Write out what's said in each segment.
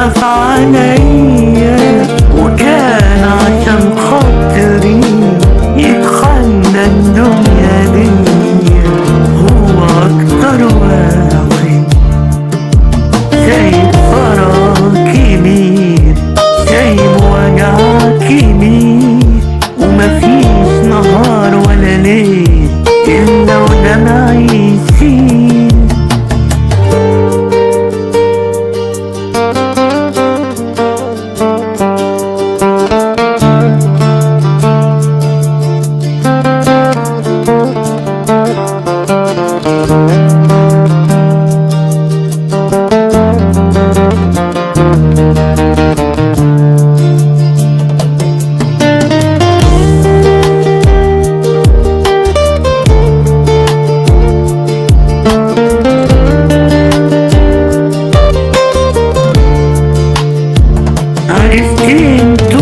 خاف عليا وكان عشان خاطري يتخلى الدنيا ليا. هو أكتر واحد سايب فراغ كبير، سايب وجع كبير، ومفيش نهار ولا ليل إلا ودمع يسيل. عرفت انتو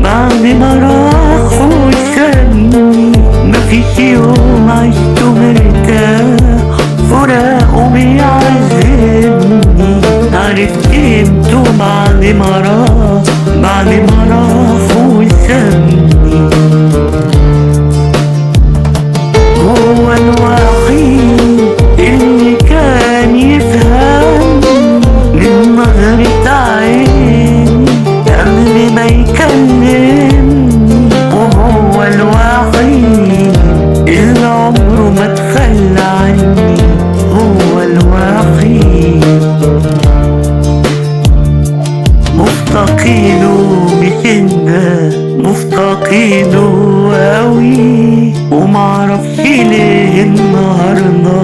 بعد ما راح وسابني، مفيش يوم عشته مرتاح فراقه بيعذبني. عرفت انتو بعد ما راح وسابني. هو الوحيد اللي كان يفهمني من نظرة عيني قبل ما يكلمني. وهو الوحيد اللي عمره ما تخلى عني. هو الوحيد مفتقده بشدة، مفتقده أوي، ومعرفش ليه النهاردة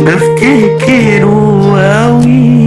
بفتكره أوي.